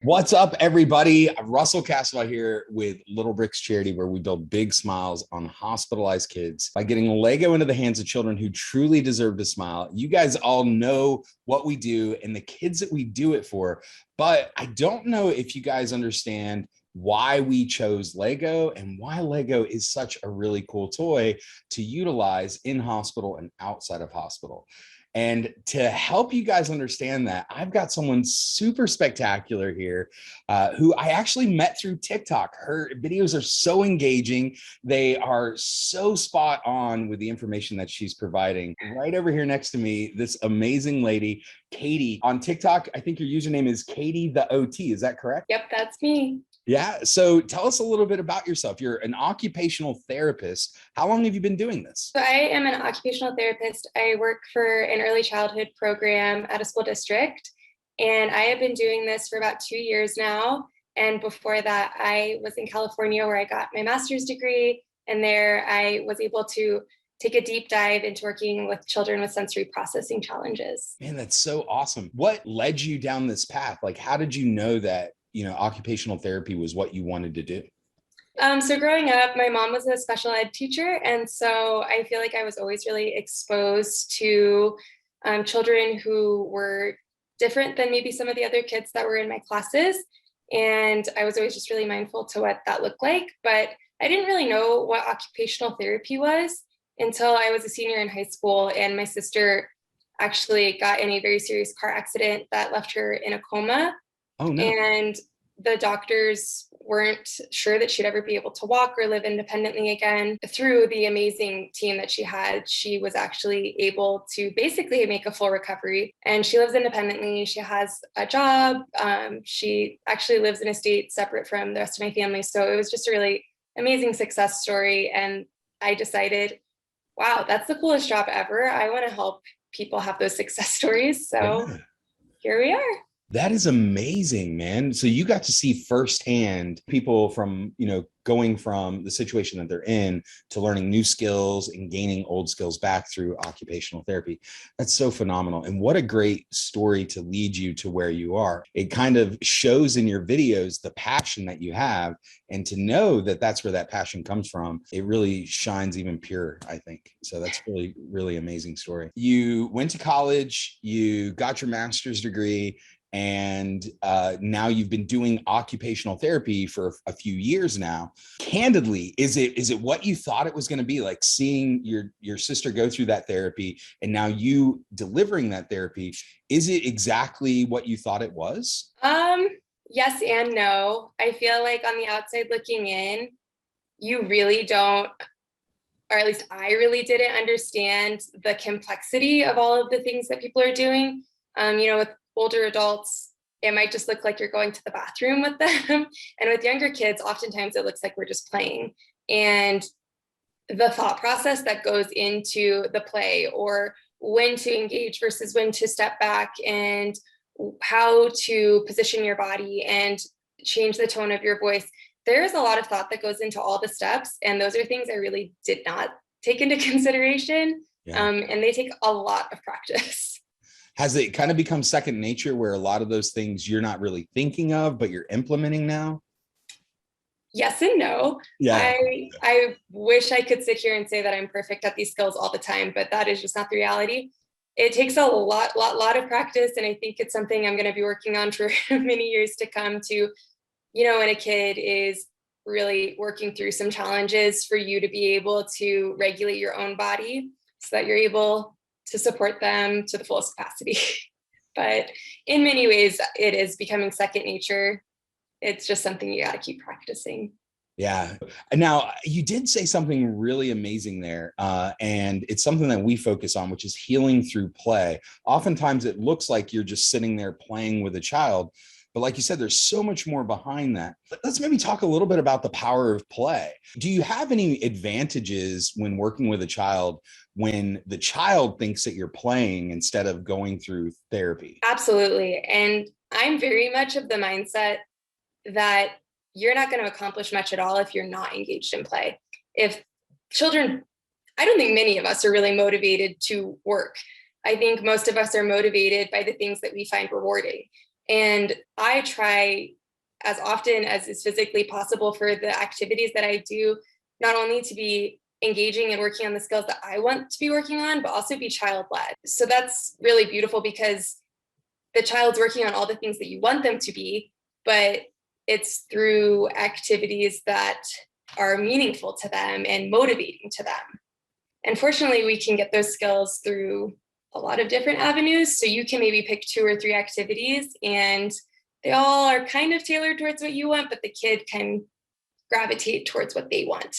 What's up, everybody? Russell Castle here with Little Bricks Charity, where we build big smiles on hospitalized kids by getting Lego into the hands of children who truly deserve to smile. You guys all know what we do and the kids that we do it for, but I don't know if you guys understand why we chose Lego and why Lego is such a really cool toy to utilize in hospital and outside of hospital. And to help you guys understand that, I've got someone super spectacular here who I actually met through TikTok. Her videos are so engaging. They are so spot on with the information that she's providing. Right over here next to me, this amazing lady, Katie. On TikTok, I think your username is KatieTheOT. Is that correct? Yep, that's me. Yeah. So tell us a little bit about yourself. You're an occupational therapist. How long have you been doing this? So I am an occupational therapist. I work for an early childhood program at a school district, and I have been doing this for about 2 years now. And before that, I was in California where I got my master's degree, and there I was able to take a deep dive into working with children with sensory processing challenges. Man, that's so awesome. What led you down this path? Like, how did you know that, occupational therapy was what you wanted to do? So growing up, my mom was a special ed teacher. And so I feel like I was always really exposed to children who were different than maybe some of the other kids that were in my classes. And I was always just really mindful to what that looked like. But I didn't really know what occupational therapy was until I was a senior in high school. And my sister actually got in a very serious car accident that left her in a coma. Oh, no. And the doctors weren't sure that she'd ever be able to walk or live independently again. Through the amazing team that she had, she was actually able to basically make a full recovery. And she lives independently. She has a job. She actually lives in a state separate from the rest of my family. So it was just a really amazing success story. And I decided, wow, that's the coolest job ever. I want to help people have those success stories. So Yeah. Here we are. That is amazing, man. So you got to see firsthand people from, going from the situation that they're in to learning new skills and gaining old skills back through occupational therapy. That's so phenomenal. And what a great story to lead you to where you are. It kind of shows in your videos the passion that you have, and to know that that's where that passion comes from, it really shines even purer, I think. So that's really, really amazing story. You went to college, you got your master's degree, and now you've been doing occupational therapy for a few years now. Candidly, is it what you thought it was going to be, like seeing your sister go through that therapy and now you delivering that therapy? Is it exactly what you thought it was? Yes and no. I feel like on the outside looking in, you really don't, or at least I really didn't understand the complexity of all of the things that people are doing. With older adults, it might just look like you're going to the bathroom with them. And with younger kids, oftentimes it looks like we're just playing. And the thought process that goes into the play, or when to engage versus when to step back, and how to position your body and change the tone of your voice. There's a lot of thought that goes into all the steps. And those are things I really did not take into consideration. Yeah. And they take a lot of practice. Has it kind of become second nature where a lot of those things you're not really thinking of, but you're implementing now? Yes and no. Yeah. I wish I could sit here and say that I'm perfect at these skills all the time, but that is just not the reality. It takes a lot of practice. And I think it's something I'm going to be working on for many years to come to, when a kid is really working through some challenges, for you to be able to regulate your own body so that you're able to support them to the fullest capacity. But in many ways, it is becoming second nature. It's just something you got to keep practicing. Yeah. Now, you did say something really amazing there, and it's something that we focus on, which is healing through play. Oftentimes, it looks like you're just sitting there playing with a child, but like you said, there's so much more behind that. Let's maybe talk a little bit about the power of play. Do you have any advantages when working with a child when the child thinks that you're playing instead of going through therapy? Absolutely. And I'm very much of the mindset that you're not going to accomplish much at all if you're not engaged in play. If children, I don't think many of us are really motivated to work. I think most of us are motivated by the things that we find rewarding. And I try as often as is physically possible for the activities that I do, not only to be engaging and working on the skills that I want to be working on, but also be child-led. So that's really beautiful because the child's working on all the things that you want them to be, but it's through activities that are meaningful to them and motivating to them. And fortunately, we can get those skills through a lot of different avenues. So you can maybe pick 2 or 3 activities and they all are kind of tailored towards what you want, but the kid can gravitate towards what they want.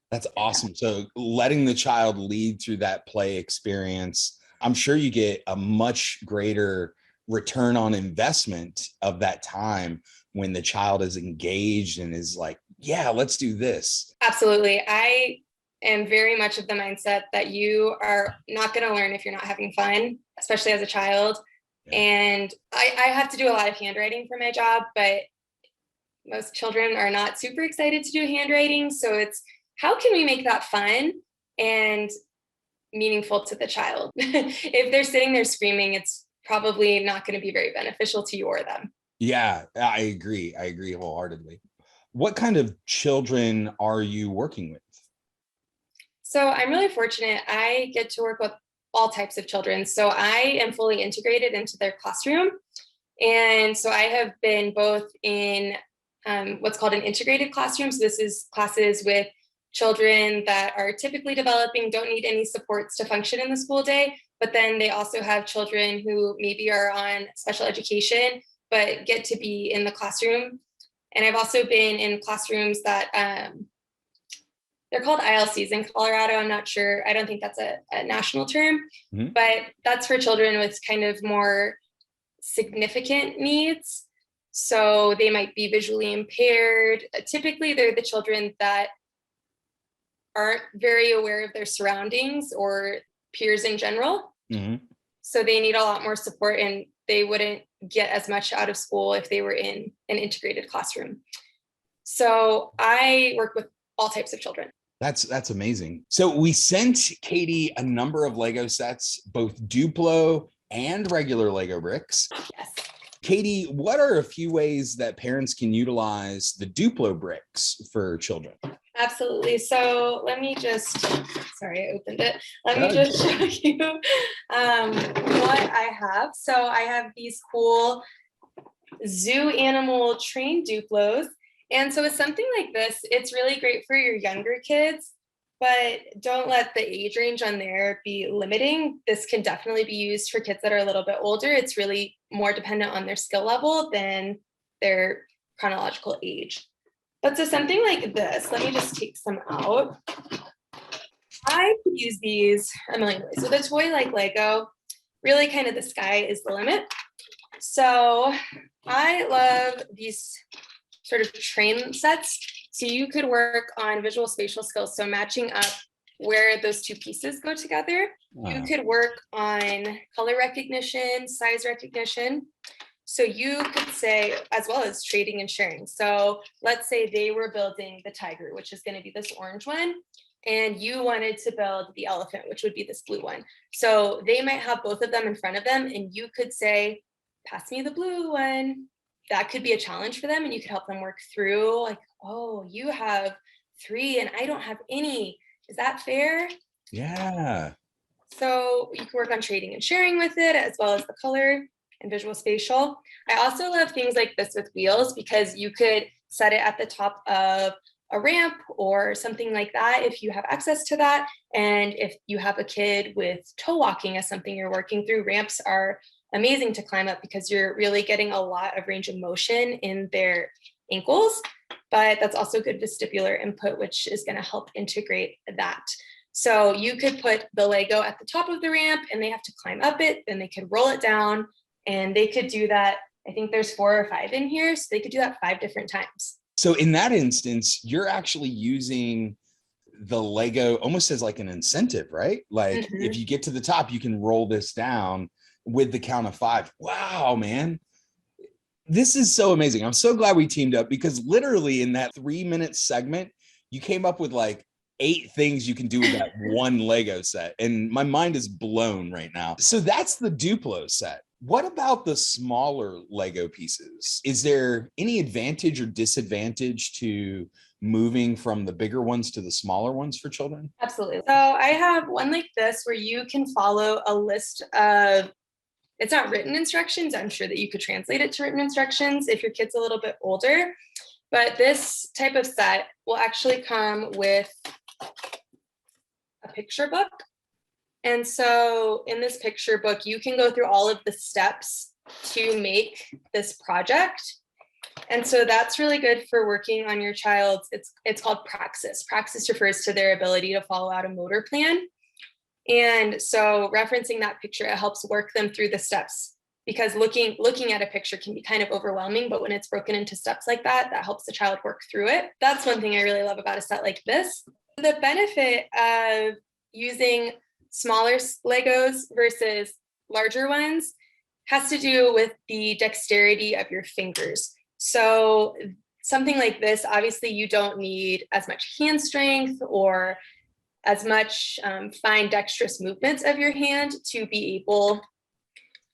That's awesome. So letting the child lead through that play experience, I'm sure you get a much greater return on investment of that time when the child is engaged and is like, yeah, let's do this. Absolutely. I am very much of the mindset that you are not going to learn if you're not having fun, especially as a child. Yeah. And I have to do a lot of handwriting for my job, but most children are not super excited to do handwriting. So it's how can we make that fun and meaningful to the child? If they're sitting there screaming, it's probably not going to be very beneficial to you or them. Yeah, I agree. I agree wholeheartedly. What kind of children are you working with? So I'm really fortunate. I get to work with all types of children. So I am fully integrated into their classroom. And so I have been both in what's called an integrated classroom. So this is classes with children that are typically developing, don't need any supports to function in the school day. But then they also have children who maybe are on special education, but get to be in the classroom. And I've also been in classrooms that they're called ILCs in Colorado. I'm not sure. I don't think that's a national term, but that's for children with kind of more significant needs. So they might be visually impaired. Typically, they're the children that aren't very aware of their surroundings or peers in general. So they need a lot more support and they wouldn't get as much out of school if they were in an integrated classroom. So I work with all types of children. That's amazing. So we sent Katie a number of Lego sets, both Duplo and regular Lego bricks. Yes. Katie, what are a few ways that parents can utilize the Duplo bricks for children? Absolutely. So let me just, sorry, I opened it. Let me just show you what I have. So I have these cool zoo animal train Duplos. And so with something like this, it's really great for your younger kids, but don't let the age range on there be limiting. This can definitely be used for kids that are a little bit older. It's really more dependent on their skill level than their chronological age. But so something like this, let me just take some out. I could use these a million ways. With a toy like Lego, really kind of the sky is the limit. So I love these sort of train sets. So you could work on visual spatial skills. So matching up where those two pieces go together. Wow. You could work on color recognition, size recognition. So you could say, as well as trading and sharing. So let's say they were building the tiger, which is going to be this orange one, and you wanted to build the elephant, which would be this blue one. So they might have both of them in front of them, and you could say, pass me the blue one. That could be a challenge for them, and you could help them work through like, oh, you have 3 and I don't have any. Is that fair? Yeah. So you can work on trading and sharing with it, as well as the color and visual spatial. I also love things like this with wheels because you could set it at the top of a ramp or something like that if you have access to that. And if you have a kid with toe walking as something you're working through, ramps are amazing to climb up because you're really getting a lot of range of motion in their ankles, but that's also good vestibular input, which is going to help integrate that. So you could put the Lego at the top of the ramp and they have to climb up it, then they could roll it down, and they could do that. I think there's 4 or 5 in here, so they could do that 5 different times. So in that instance, you're actually using the Lego almost as like an incentive, right? Like if you get to the top, you can roll this down with the count of 5. Wow, man. This is so amazing. I'm so glad we teamed up because literally in that 3-minute segment, you came up with like 8 things you can do with that one Lego set. And my mind is blown right now. So that's the Duplo set. What about the smaller Lego pieces? Is there any advantage or disadvantage to moving from the bigger ones to the smaller ones for children? Absolutely. So I have one like this where you can follow a list of, it's not written instructions. I'm sure that you could translate it to written instructions if your kid's a little bit older. But this type of set will actually come with a picture book. And so in this picture book, you can go through all of the steps to make this project. And so that's really good for working on your child's, it's called praxis. Praxis refers to their ability to follow out a motor plan. And so referencing that picture, it helps work them through the steps, because looking at a picture can be kind of overwhelming, but when it's broken into steps like that, that helps the child work through it. That's one thing I really love about a set like this. The benefit of using smaller Legos versus larger ones has to do with the dexterity of your fingers. So something like this, obviously you don't need as much hand strength or as much fine dexterous movements of your hand to be able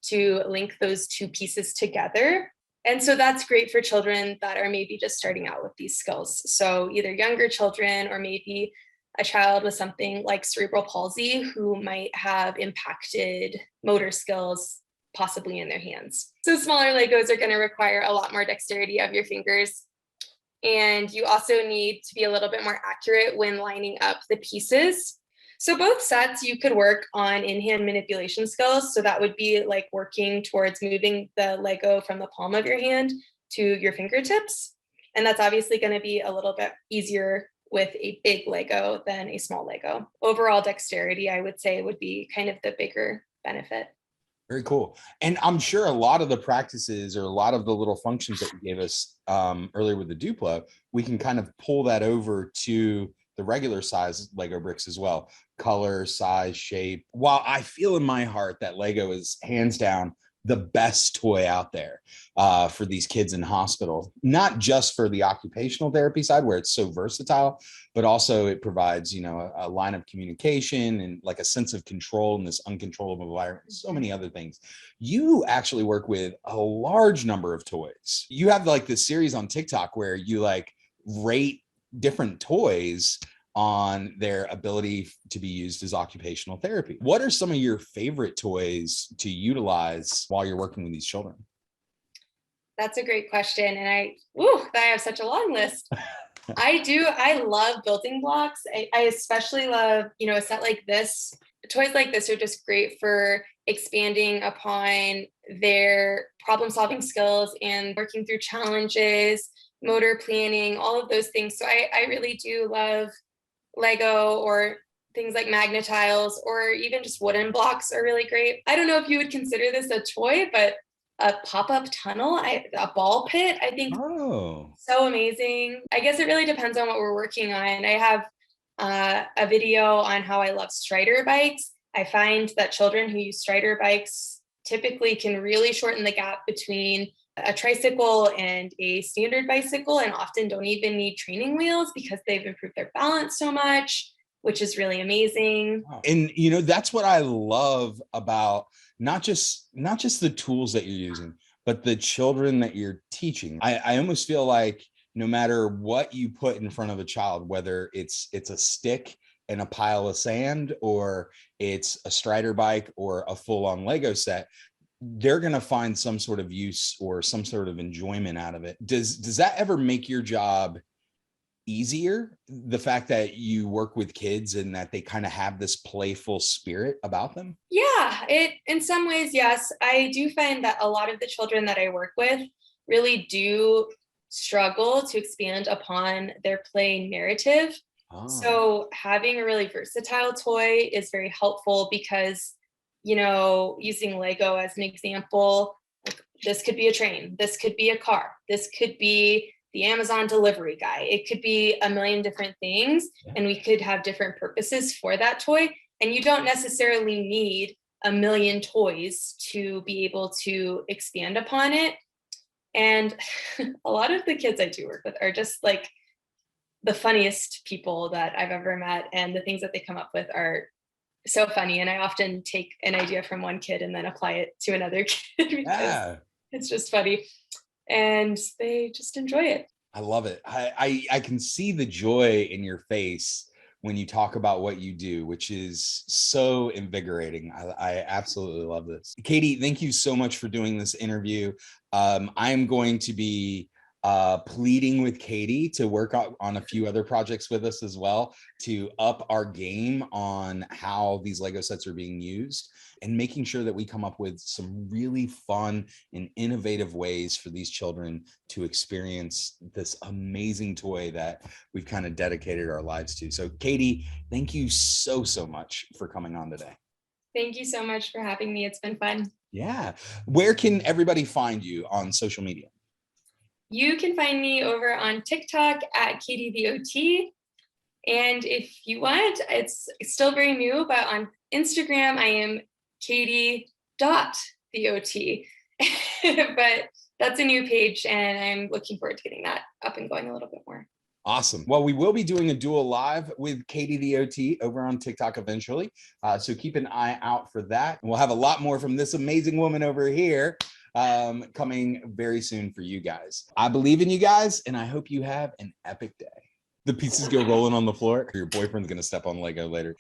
to link those two pieces together. And so that's great for children that are maybe just starting out with these skills. So either younger children or maybe a child with something like cerebral palsy who might have impacted motor skills possibly in their hands. So smaller Legos are going to require a lot more dexterity of your fingers. And you also need to be a little bit more accurate when lining up the pieces. So both sets you could work on in-hand manipulation skills. So that would be like working towards moving the Lego from the palm of your hand to your fingertips. And that's obviously going to be a little bit easier with a big Lego than a small Lego. Overall dexterity, I would say, would be kind of the bigger benefit. Very cool. And I'm sure a lot of the practices or a lot of the little functions that you gave us earlier with the duplo, we can kind of pull that over to the regular size Lego bricks as well. Color, size, shape. While I feel in my heart that Lego is hands down the best toy out there for these kids in hospital, not just for the occupational therapy side where it's so versatile, but also it provides, you know, a line of communication and like a sense of control in this uncontrollable environment, so many other things. You actually work with a large number of toys. You have like this series on TikTok where you like rate different toys on their ability to be used as occupational therapy. What are some of your favorite toys to utilize while you're working with these children? That's a great question. And I have such a long list. I love building blocks. I especially love, a set like this. Toys like this are just great for expanding upon their problem solving skills and working through challenges, motor planning, all of those things. So I really do love Lego, or things like Magnetiles, or even just wooden blocks are really great. I don't know if you would consider this a toy, but a pop-up tunnel, a ball pit, I think so amazing. I guess it really depends on what we're working on. I have a video on how I love Strider bikes. I find that children who use Strider bikes typically can really shorten the gap between a tricycle and a standard bicycle, and often don't even need training wheels because they've improved their balance so much, which is really amazing. And that's what I love about not just the tools that you're using, but the children that you're teaching. I almost feel like no matter what you put in front of a child, whether it's a stick and a pile of sand, or it's a Strider bike or a full-on Lego set, they're going to find some sort of use or some sort of enjoyment out of it. Does that ever make your job easier, the fact that you work with kids and that they kind of have this playful spirit about them? Yeah, in some ways, yes. I do find that a lot of the children that I work with really do struggle to expand upon their play narrative. So having a really versatile toy is very helpful because, using Lego as an example, like, this could be a train, this could be a car, this could be the Amazon delivery guy. It could be a million different things, and we could have different purposes for that toy. And you don't necessarily need a million toys to be able to expand upon it. And a lot of the kids I do work with are just like the funniest people that I've ever met. And the things that they come up with are so funny. And I often take an idea from one kid and then apply it to another kid because Yeah. it's just funny. And they just enjoy it. I love it. I can see the joy in your face when you talk about what you do, which is so invigorating. I absolutely love this. Katie, thank you so much for doing this interview. I'm going to be pleading with Katie to work on a few other projects with us as well, to up our game on how these Lego sets are being used, and making sure that we come up with some really fun and innovative ways for these children to experience this amazing toy that we've kind of dedicated our lives to. So Katie, thank you so much for coming on today. Thank you so much for having me. It's been fun. Yeah. Where can everybody find you on social media? You can find me over on TikTok at KatieTheOT. And if you want, it's still very new, but on Instagram, I am KatieTheOT. But that's a new page, and I'm looking forward to getting that up and going a little bit more. Awesome. Well, we will be doing a dual live with KatieTheOT over on TikTok eventually. So keep an eye out for that. And we'll have a lot more from this amazing woman over here coming very soon for you guys. I believe in you guys, and I hope you have an epic day. The pieces go rolling on the floor. Your boyfriend's going to step on Lego later.